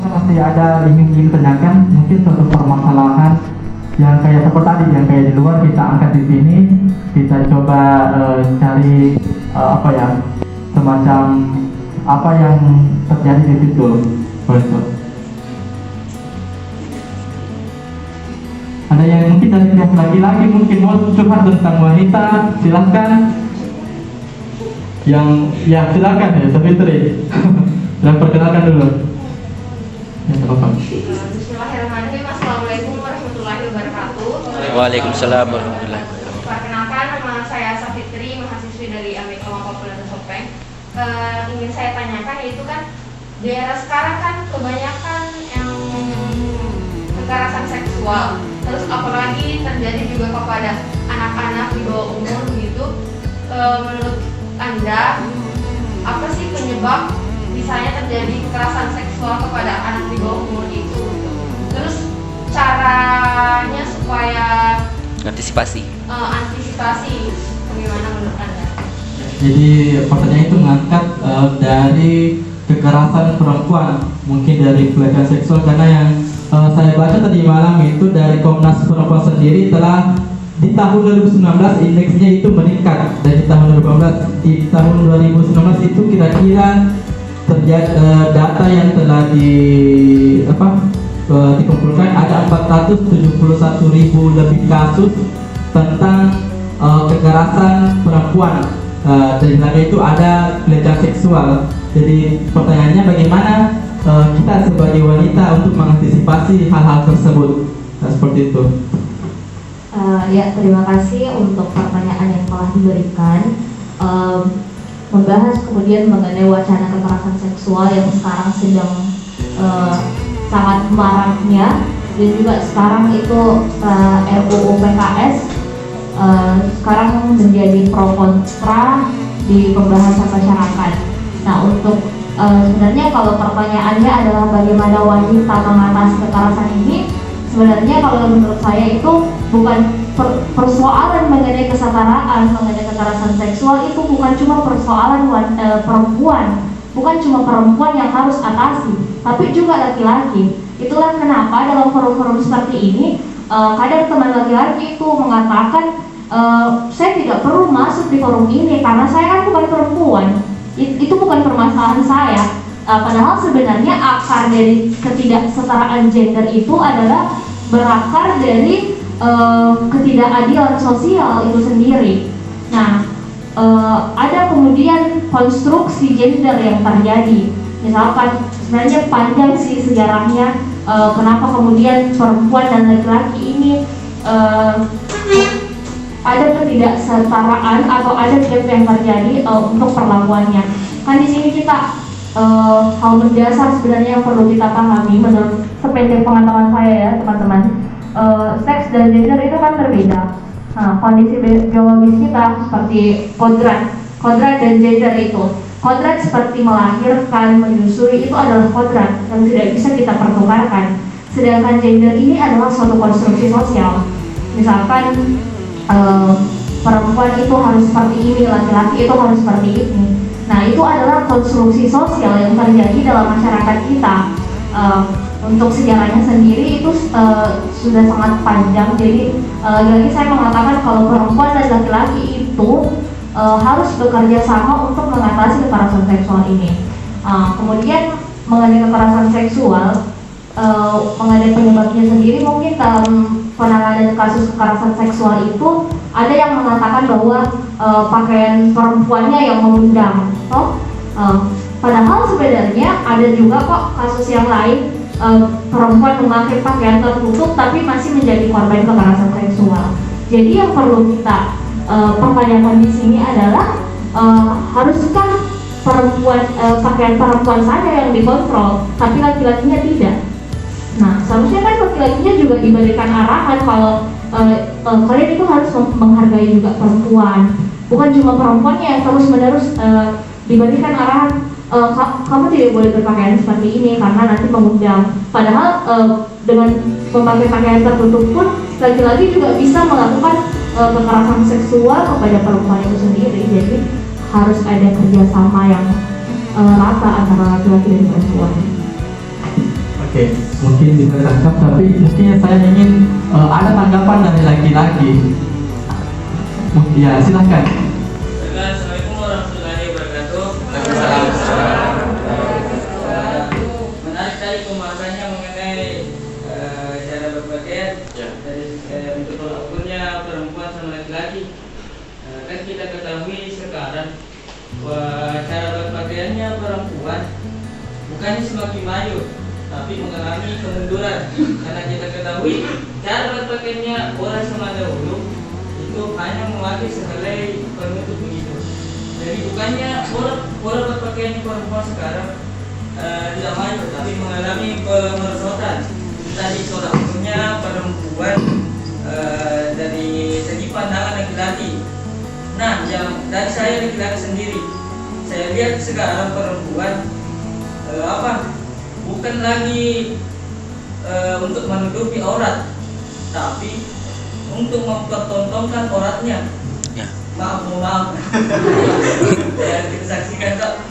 masih ada ingin tanyakan, mungkin suatu permasalahan yang kayak seperti tadi, yang kayak di luar kita angkat di sini, kita coba cari apa ya, semacam apa yang terjadi di situ. Betul. Ada yang mungkin dari pihak laki-laki mungkin mau curhat tentang wanita, silahkan. Yang ya silakan ya, Fitri. Dan perkenalkan dulu. Ya, apa? Bismillahirrahmanirrahim. Assalamualaikum warahmatullahi wabarakatuh. Waalaikumsalam warahmatullahi wabarakatuh. Perkenalkan, nama saya Safitri, mahasiswi dari Amika Populer Sopeng. Ingin saya tanyakan yaitu kan di era sekarang kan kebanyakan yang kekerasan seksual, terus apalagi terjadi juga kepada anak-anak di bawah umur gitu. Menurut Anda, apa sih penyebab misalnya terjadi kekerasan seksual kepada anak di bawah umur itu? Terus caranya supaya Antisipasi. bagaimana menurut Anda? Jadi pertanyaan itu mengangkat dari kekerasan perempuan, mungkin dari pelecehan seksual, karena yang saya baca tadi malam itu dari Komnas Perempuan sendiri telah di tahun 2019 indeksnya itu meningkat dari tahun 2018. Di tahun 2019 itu kira-kira terjadi data yang telah dikumpulkan ada 471.000 lebih kasus tentang kekerasan perempuan. Dan lagi itu ada pelecehan seksual. Jadi pertanyaannya bagaimana kita sebagai wanita untuk mengantisipasi hal-hal tersebut. Nah, seperti itu. Ya, terima kasih untuk pertanyaan yang telah diberikan. Membahas kemudian mengenai wacana kekerasan seksual yang sekarang sedang sangat maraknya, dan juga sekarang itu RUU PKS sekarang menjadi pro kontra di pembahasan masyarakat. Nah, untuk sebenarnya kalau pertanyaannya adalah bagaimana wanita mengatasi kekerasan ini, sebenarnya kalau menurut saya itu bukan persoalan mengenai kesetaraan, mengenai kekerasan seksual itu bukan cuma persoalan perempuan, bukan cuma perempuan yang harus atasi, tapi juga laki-laki. Itulah kenapa dalam forum-forum seperti ini kadang teman laki-laki itu mengatakan saya tidak perlu masuk di forum ini karena saya kan bukan perempuan. Itu bukan permasalahan saya. Padahal sebenarnya akar dari ketidaksetaraan gender itu adalah berakar dari ketidakadilan sosial itu sendiri. Nah, ada kemudian konstruksi gender yang terjadi. Misalkan sebenarnya panjang sih sejarahnya, kenapa kemudian perempuan dan laki-laki ini ada ketidaksetaraan atau ada gap yang terjadi untuk perlakuannya. Kan di sini kita hal mendasar sebenarnya yang perlu kita pahami menurut sependek pengetahuan saya ya teman-teman. Seks dan gender itu kan berbeda. Nah, kondisi biologis kita seperti kodrat dan gender itu. Kodrat seperti melahirkan, menyusui itu adalah kodrat yang tidak bisa kita pertukarkan. Sedangkan gender ini adalah suatu konstruksi sosial. Misalkan perempuan itu harus seperti ini, laki-laki itu harus seperti ini. Nah, itu adalah konstruksi sosial yang terjadi dalam masyarakat kita. Untuk sejarahnya sendiri itu sudah sangat panjang. Jadi lagi saya mengatakan kalau perempuan dan laki-laki itu harus bekerja sama untuk mengatasi kekerasan seksual ini. Kemudian mengenai kekerasan seksual, mengenai penyebabnya sendiri, mungkin dalam penanganan kasus kekerasan seksual itu ada yang mengatakan bahwa pakaian perempuannya yang mengundang. Padahal sebenarnya ada juga kok kasus yang lain, perempuan memakai pakaian tertutup tapi masih menjadi korban kekerasan seksual. Jadi yang perlu kita pertanyakan di sini adalah haruskah pakaian perempuan saja yang dikontrol, tapi laki-lakinya tidak? Nah, seharusnya kan laki-lakinya juga diberikan arahan kalau kalian itu harus menghargai juga perempuan, bukan cuma perempuannya yang terus-menerus diberikan arahan kamu tidak boleh berpakaian seperti ini karena nanti mengundang. Padahal dengan memakai pakaian tertutup pun laki-laki juga bisa melakukan kekerasan seksual kepada perempuan itu sendiri. Jadi harus ada kerjasama yang rata antara laki-laki dan perempuan. Oke, mungkin bisa tangkap, tapi mungkin saya ingin ada tanggapan dari laki-laki. Ya, silakan. Assalamualaikum warahmatullahi wabarakatuh. Menarik tadi pembahasannya mengenai cara berpakaian dari untuk tolak ukurnya perempuan sama laki-laki. Kan kita ketahui sekarang cara berpakaiannya perempuan bukannya semakin maju, tapi mengalami kemunduran. Karena kita ketahui cara berpakaiannya orang zaman dahulu itu hanya memakai sehelai penutup begitu. Jadi bukannya pola berpakaian perempuan sekarang tidak maju, tapi mengalami pemerosotan. Tadi tolak ukurnya perempuan dari segi pandangan laki-laki. Nah, yang dari saya laki-laki sendiri, saya lihat sekarang perempuan bukan lagi untuk menutupi aurat, tapi untuk mempertontonkan auratnya. Ya. Maaf. Yang kita saksikan Kak,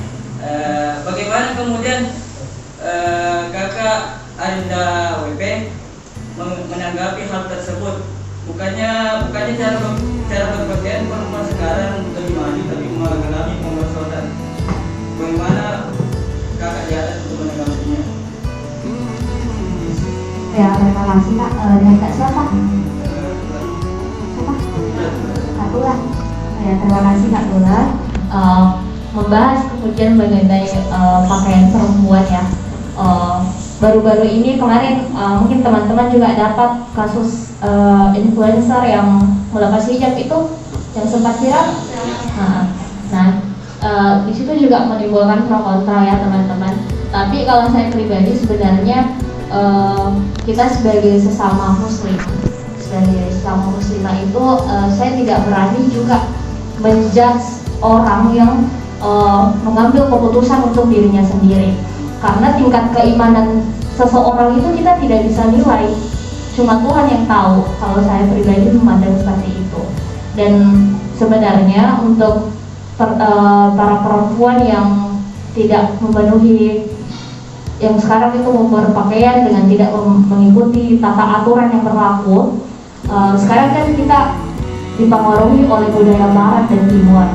bagaimana kemudian kakak Arinda WP menanggapi hal tersebut. Bukannya cara berpakaian perempuan sekarang lebih maju, tapi mengalami pemerosotan. Bagaimana kakak jalan untuk menanggapinya? Ya, terima kasih Kak. Dengan Kak siapa? Kak Tula. Ya, terima kasih Kak Tula. Membahas kemudian mengenai pakaian perempuan ya. Baru-baru ini kemarin mungkin teman-teman juga dapat kasus influencer yang melepas hijab itu yang sempat viral. Nah, di situ juga menimbulkan pro kontra ya teman-teman. Tapi kalau saya pribadi sebenarnya kita sebagai sesama muslimah itu saya tidak berani juga menjudge orang yang mengambil keputusan untuk dirinya sendiri, karena tingkat keimanan seseorang itu kita tidak bisa nilai, cuma Tuhan yang tahu. Kalau saya pribadi memandang seperti itu. Dan sebenarnya untuk para perempuan yang tidak memenuhi, yang sekarang itu berpakaian dengan tidak mengikuti tata aturan yang berlaku, sekarang kan kita dipengaruhi oleh budaya barat dan timur.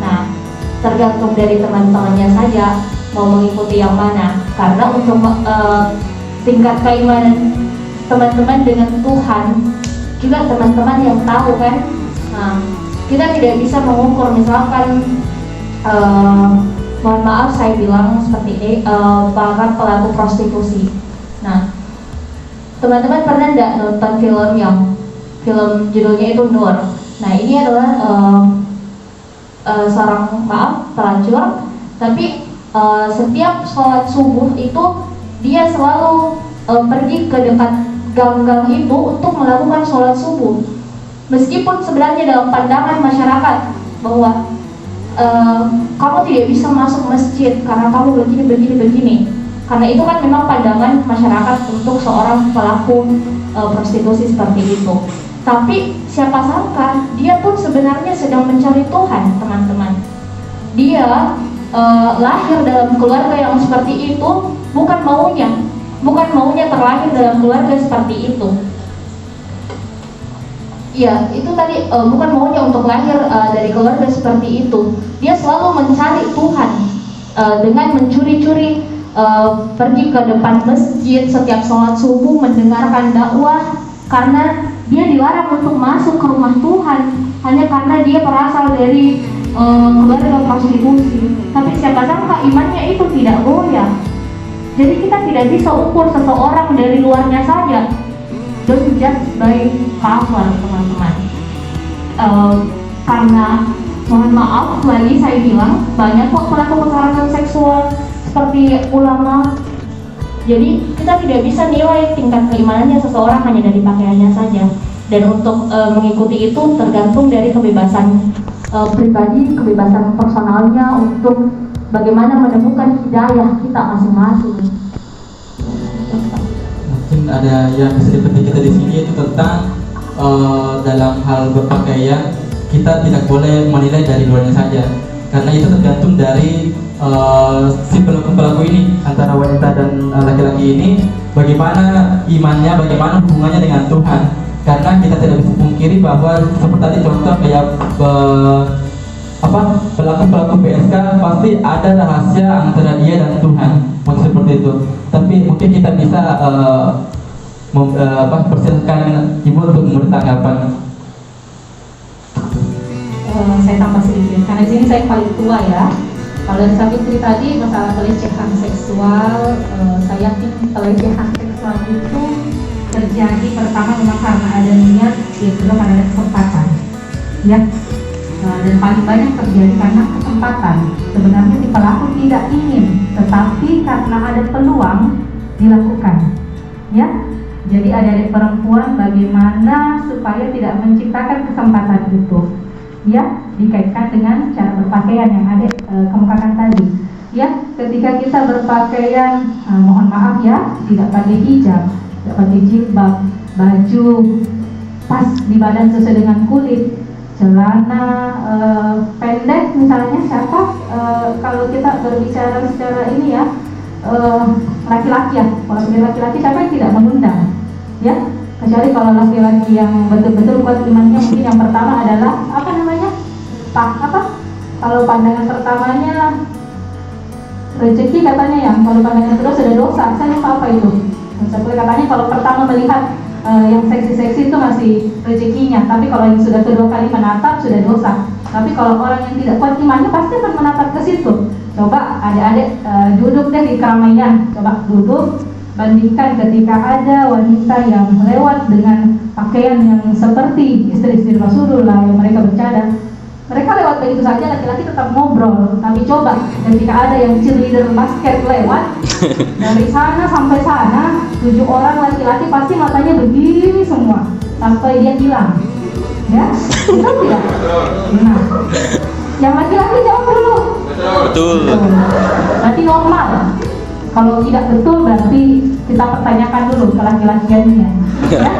Nah, tergantung dari teman-temannya saja mau mengikuti yang mana, karena untuk tingkat keimanan teman-teman dengan Tuhan juga teman-teman yang tahu kan. Nah, kita tidak bisa mengukur, misalkan mohon maaf saya bilang seperti ini, para pelaku prostitusi. Nah, teman-teman pernah nggak nonton film judulnya itu Nur? Nah, ini adalah seorang pelacur, tapi setiap sholat subuh itu dia selalu pergi ke dekat gang-gang itu untuk melakukan sholat subuh, meskipun sebenarnya dalam pandangan masyarakat bahwa kamu tidak bisa masuk masjid karena kamu begini, karena itu kan memang pandangan masyarakat untuk seorang pelaku prostitusi seperti itu. Tapi siapa sangka dia pun sebenarnya sedang mencari Tuhan, teman-teman. Dia lahir dalam keluarga yang seperti itu bukan maunya terlahir dalam keluarga seperti itu. Ya, itu tadi bukan maunya untuk lahir dari keluarga seperti itu. Dia selalu mencari Tuhan dengan mencuri-curi pergi ke depan masjid setiap sholat subuh mendengarkan dakwah, karena dia dilarang untuk masuk ke rumah Tuhan hanya karena dia berasal dari keluarga prostitusi. Tapi siapa sangka imannya itu tidak goyah. Jadi kita tidak bisa ukur seseorang dari luarnya saja. Don't judge by cover, teman-teman. Karena mohon maaf lagi saya bilang banyak kok pelaku kekerasan seksual seperti ulama. Jadi kita tidak bisa nilai tingkat keimanannya seseorang hanya dari pakaiannya saja. Dan untuk mengikuti itu tergantung dari kebebasan pribadi, kebebasan personalnya untuk bagaimana menemukan hidayah kita masing-masing. Mungkin ada yang bisa dipetik kita di sini, itu tentang dalam hal berpakaian kita tidak boleh menilai dari luarnya saja, karena itu tergantung dari si pelaku ini antara wanita dan laki-laki ini, bagaimana imannya, bagaimana hubungannya dengan Tuhan. Karena kita tidak bisa pungkiri bahwa seperti tadi contoh kayak pelaku PSK pasti ada rahasia antara dia dan Tuhan, mungkin seperti itu. Tapi mungkin kita bisa persilakan Ibu untuk memberi tanggapan. Saya tambah sedikit, karena di sini saya paling tua ya. Kalau dari Savitri tadi masalah pelecehan seksual, saya yakin pelecehan seksual itu terjadi pertama memang karena ada niat, kedua karena ada kesempatan, ya. Dan paling banyak terjadi karena kesempatan. Sebenarnya si pelaku tidak ingin, tetapi karena ada peluang dilakukan, ya. Jadi adik-adik perempuan bagaimana supaya tidak menciptakan kesempatan itu, ya, dikaitkan dengan cara berpakaian yang adik kemukakan tadi, ya. Ketika kita berpakaian, mohon maaf ya, tidak pakai hijab, tidak pakai jilbab, baju pas di badan sesuai dengan kulit, celana pendek misalnya, siapa kalau kita berbicara secara ini ya, laki-laki ya, kalau sebagai laki-laki siapa yang tidak mengundang, ya, kecuali kalau laki-laki yang betul-betul kuat imannya. Mungkin yang pertama adalah apa namanya, kalau pandangan pertamanya rezeki katanya ya, kalau pandangan kedua sudah dosa. Saya lupa apa itu. Seperti katanya kalau pertama melihat yang seksi-seksi itu masih rezekinya, tapi kalau yang sudah kedua kali menatap sudah dosa. Tapi kalau orang yang tidak kuat imannya pasti akan menatap ke situ. Coba adik-adik duduk deh di keramaian, coba duduk, bandingkan ketika ada wanita yang lewat dengan pakaian yang seperti istri-istri Rasulullah yang mereka bercadar. Mereka lewat begitu saja, laki-laki tetap ngobrol. Tapi coba ketika ada yang cheerleader basket lewat dari sana sampai sana, 7 orang laki-laki pasti matanya begini semua sampai dia hilang, ya, betul tidak? Nah, yang laki-laki jawab dulu. Betul. Berarti normal. Kalau tidak betul berarti kita pertanyakan dulu ke laki-lakiannya, ya.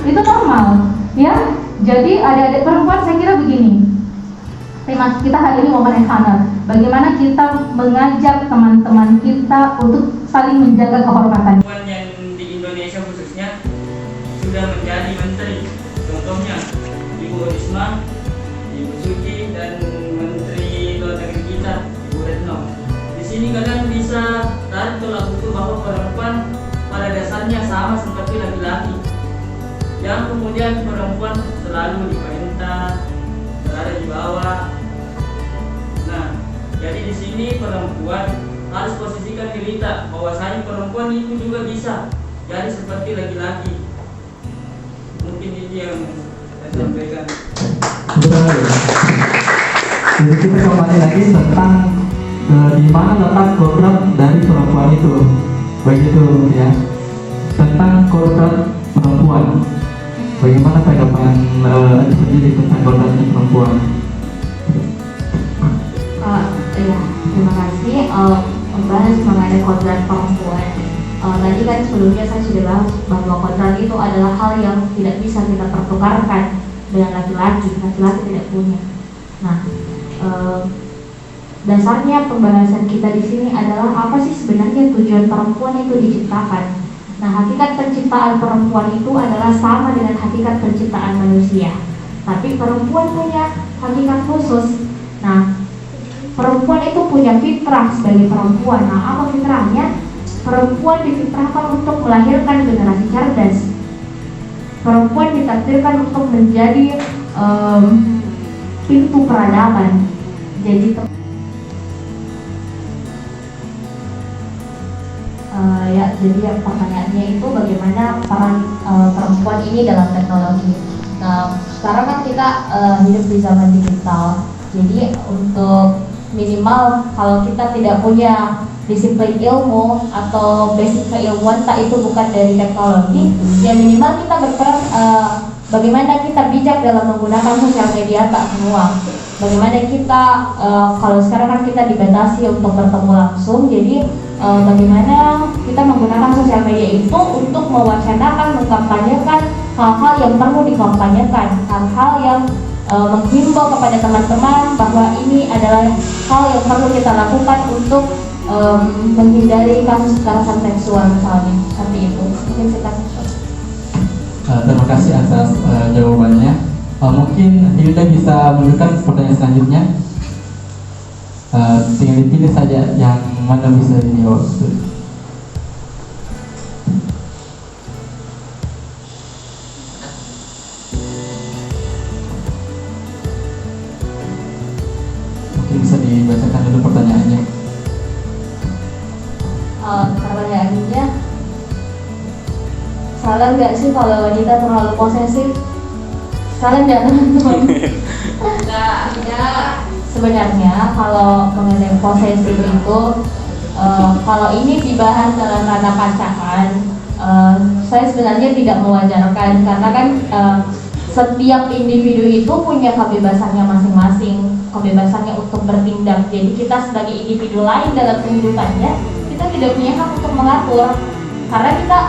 Itu normal, ya. Jadi adik-adik perempuan saya kira begini. Tema kita hari ini momen yang hangat. Bagaimana kita mengajak teman-teman kita untuk saling menjaga kehormatan. Perempuan yang di Indonesia khususnya sudah menjadi menteri. Contohnya Ibu Risma, Ibu Suci, dan Menteri Luar Negeri kita Ibu Retno. Di sini kalian bisa tarik tolak ukur bahwa perempuan pada dasarnya sama seperti laki-laki. Yang kemudian perempuan selalu diperintah, berada di bawah. Nah, jadi di sini perempuan harus posisikan diri kita bahwasanya perempuan itu juga bisa jadi seperti laki-laki. Mungkin itu yang saya sampaikan. Jadi kita kembali lagi tentang di mana letak kodrat dari perempuan itu, begitu ya, tentang kodrat perempuan. Bagaimana tanggapan sendiri tentang kodratnya perempuan? Ya, terima kasih. Membahas mengenai kodrat perempuan. Tadi kan sebelumnya saya sudah bahas bahwa kodrat itu adalah hal yang tidak bisa kita pertukarkan dengan laki-laki. Laki-laki tidak punya. Nah, dasarnya pembahasan kita di sini adalah apa sih sebenarnya tujuan perempuan itu diciptakan. Nah, hakikat penciptaan perempuan itu adalah sama dengan hakikat penciptaan manusia. Tapi perempuan punya hakikat khusus. Nah, perempuan itu punya fitrah sebagai perempuan. Nah, apa fitrahnya? Perempuan difitrahkan untuk melahirkan generasi cerdas. Perempuan ditakdirkan untuk menjadi pintu peradaban. Jadi jadi pertanyaannya itu bagaimana peran perempuan ini dalam teknologi. Nah, sekarang kan kita hidup di zaman digital. Jadi untuk minimal kalau kita tidak punya disiplin ilmu atau basic keilmuan, tak itu bukan dari teknologi, ya minimal kita berperan bagaimana kita bijak dalam menggunakan sosial media tak semua. Bagaimana kita kalau sekarang kan kita dibatasi untuk bertemu langsung, jadi bagaimana kita menggunakan sosial media itu untuk mewacanakan, mengkampanyekan hal-hal yang perlu dikampanyekan, hal-hal yang menghimbau kepada teman-teman bahwa ini adalah hal yang perlu kita lakukan untuk menghindari kasus kekerasan seksual misalnya, seperti itu. Mungkin saya kasih. Terima kasih atas jawabannya. Mungkin Hilda bisa menunjukkan pertanyaan selanjutnya. Tinggal dipilih saja yang mana bisa dijawab. Mungkin bisa dibacakan dulu pertanyaannya. Pertanyaannya, salah nggak sih kalau wanita terlalu posesif? Salah nggak teman-teman? Enggak. Sebenarnya kalau mengenai posesif itu, kalau ini dibahas dalam ranah pacaran, saya sebenarnya tidak mewajarkan karena kan setiap individu itu punya kebebasannya masing-masing, kebebasannya untuk bertindak. Jadi kita sebagai individu lain dalam kehidupannya, kita tidak punya hak untuk mengatur karena kita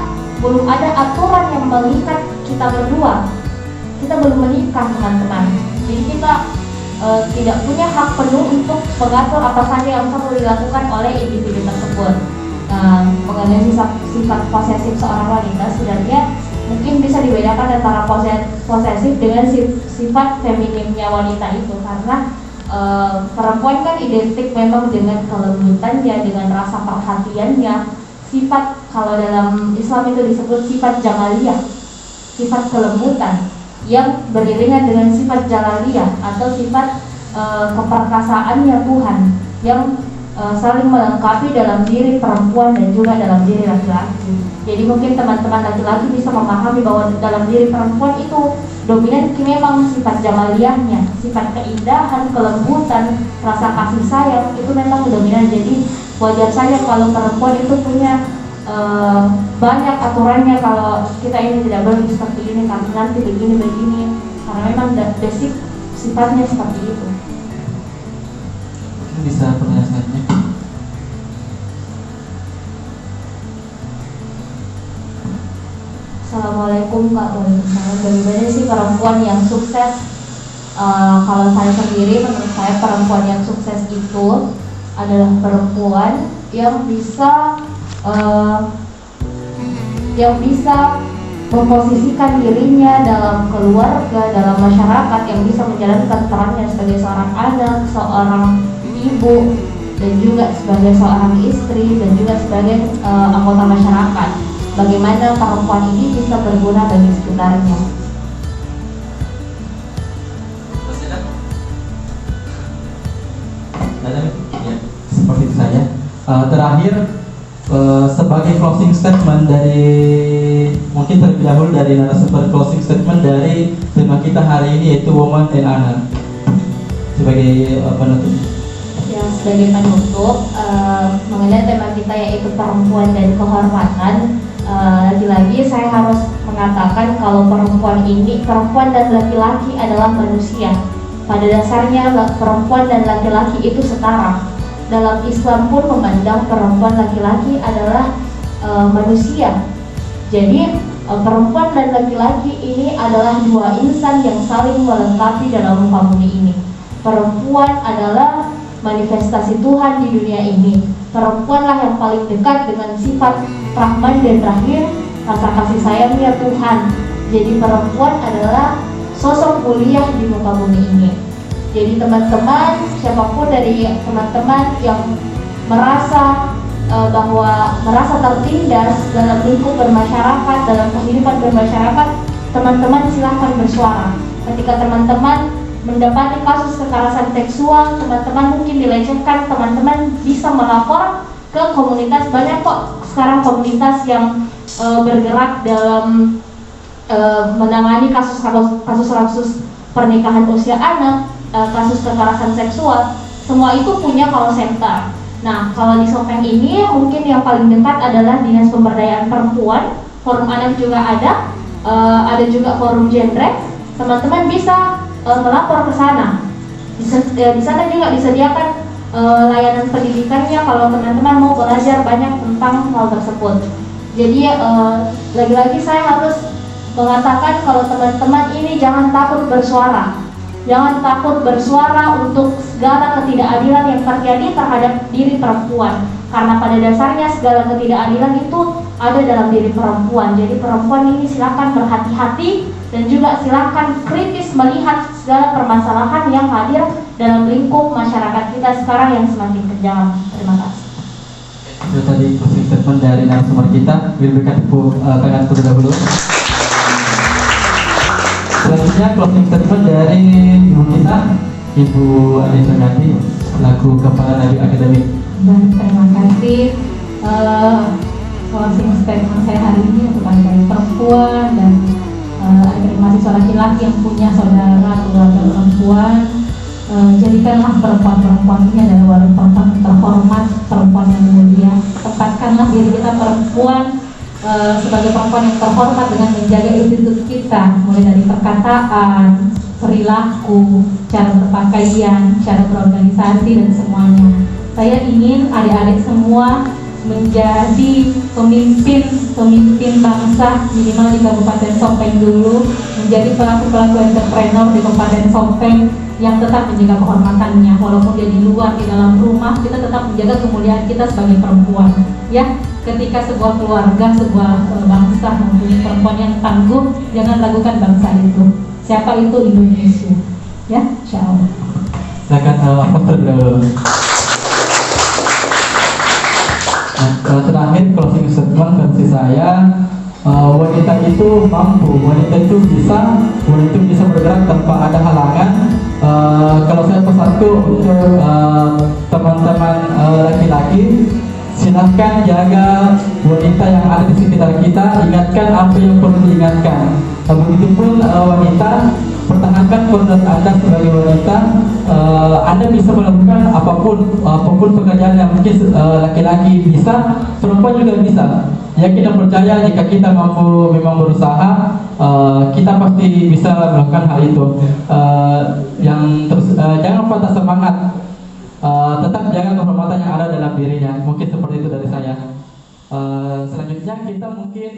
belum ada aturan yang mengikat kita berdua. Kita belum menikah, teman-teman. Jadi kita tidak punya hak penuh untuk mengatur apa saja yang perlu dilakukan oleh individu tersebut. Nah, mengenai sifat posesif seorang wanita, sebenarnya mungkin bisa dibedakan antara posesif dengan sifat feminimnya wanita itu, karena perempuan kan identik memang dengan kelembutannya, dengan rasa perhatiannya. Sifat, kalau dalam Islam itu disebut sifat jamaliyah, sifat kelembutan yang beriringan dengan sifat jalaliyah atau sifat keperkasaannya Tuhan yang saling melengkapi dalam diri perempuan dan juga dalam diri laki-laki. Jadi mungkin teman-teman laki-laki bisa memahami bahwa dalam diri perempuan itu dominan memang sifat jamaliyahnya, sifat keindahan, kelembutan, rasa kasih sayang itu memang dominan. Jadi wajar saja kalau perempuan itu punya banyak aturannya, kalau kita ini tidak boleh seperti ini karena nanti begini, karena memang basic sifatnya seperti itu. Bisa pertanyaan selanjutnya. Assalamualaikum Kak. Waalaikumsalam. Bagaimana sih perempuan yang sukses? Kalau saya sendiri, menurut saya perempuan yang sukses itu adalah perempuan yang bisa memposisikan dirinya dalam keluarga, dalam masyarakat, yang bisa menjalankan perannya sebagai seorang anak, seorang ibu, dan juga sebagai seorang istri, dan juga sebagai anggota masyarakat. Bagaimana perempuan ini bisa berguna bagi sekitarnya. Ya, seperti itu saja. Terakhir, sebagai closing statement dari, mungkin terlebih dahulu dari narasumber, closing statement dari tema kita hari ini yaitu Woman and Honor sebagai penutup. Ya, sebagai penutup mengenai tema kita yaitu perempuan dan kehormatan, lagi-lagi saya harus mengatakan kalau perempuan dan laki-laki adalah manusia. Pada dasarnya perempuan dan laki-laki itu setara. Dalam Islam pun memandang perempuan laki-laki adalah manusia. Jadi perempuan dan laki-laki ini adalah dua insan yang saling melengkapi dalam muka bumi ini. Perempuan adalah manifestasi Tuhan di dunia ini. Perempuanlah yang paling dekat dengan sifat Rahman dan Rahim, rasa kasih sayangnya Tuhan. Jadi perempuan adalah sosok mulia di muka bumi ini. Jadi teman-teman, siapapun dari teman-teman yang merasa bahwa merasa tertindas dalam lingkup bermasyarakat, dalam kehidupan bermasyarakat, teman-teman silahkan bersuara. Ketika teman-teman mendapati kasus kekerasan seksual, teman-teman mungkin dilecehkan, teman-teman bisa melapor ke komunitas. Banyak kok sekarang komunitas yang bergerak dalam menangani kasus-kasus pernikahan usia anak, kasus kekerasan seksual. Semua itu punya call center. Nah, kalau di Sopeng ini mungkin yang paling dekat adalah Dinas Pemberdayaan Perempuan, forum anak juga ada juga forum genre. Teman-teman bisa melapor ke sana. Di sana juga disediakan layanan pendidikannya kalau teman-teman mau belajar banyak tentang hal tersebut. Jadi lagi-lagi saya harus mengatakan kalau teman-teman ini jangan takut bersuara. Jangan takut bersuara untuk segala ketidakadilan yang terjadi terhadap diri perempuan. Karena pada dasarnya segala ketidakadilan itu ada dalam diri perempuan. Jadi perempuan ini silakan berhati-hati dan juga silakan kritis melihat segala permasalahan yang hadir dalam lingkup masyarakat kita sekarang yang semakin kejam. Terima kasih. Itu tadi closing statement dari narasumber kita. Berikan tepuk tangan terlebih dahulu. Selanjutnya closing statement dari ibu kita, Ibu Ade Suryati, selaku Kepala Nabi Akademik. Dan terima kasih. Closing statement saya hari ini untuk adik-adik perempuan dan adik-adik mahasiswa laki-laki yang punya saudara keluarga perempuan. Jadikanlah perempuan-perempuan ini adalah perempuan terhormat, perempuan yang mulia. Tempatkanlah diri kita perempuan sebagai perempuan yang terhormat dengan menjaga institusi kita, mulai dari perkataan, perilaku, cara berpakaian, cara berorganisasi dan semuanya. Saya ingin adik-adik semua menjadi pemimpin bangsa minimal di Kabupaten Sopeng dulu, menjadi pelaku-pelaku entrepreneur di Kabupaten Sopeng yang tetap menjaga kehormatannya, walaupun dia di luar, di dalam rumah, kita tetap menjaga kemuliaan kita sebagai perempuan. Ya, ketika sebuah keluarga, sebuah bangsa mempunyai perempuan yang tangguh, jangan ragukan bangsa itu. Siapa itu? Indonesia. Ya, insya Allah. Silakan Pak dulu. Nah, terakhir closing statement versi saya, wanita itu mampu, wanita itu bisa bergerak tanpa ada halangan. Kalau saya pesanku untuk teman-teman laki-laki, silahkan jaga wanita yang ada di sekitar kita, ingatkan apa yang perlu diingatkan. Begitupun wanita, pertahankan koridor Anda sebagai wanita. Anda bisa melakukan apapun pekerjaan yang mungkin laki-laki bisa, perempuan juga bisa. Yakin dan percaya jika kita mampu memang berusaha, kita pasti bisa melakukan hal itu. Jangan patah semangat, tetap jaga kehormatan yang ada dalam dirinya. Mungkin seperti itu dari saya. Selanjutnya kita mungkin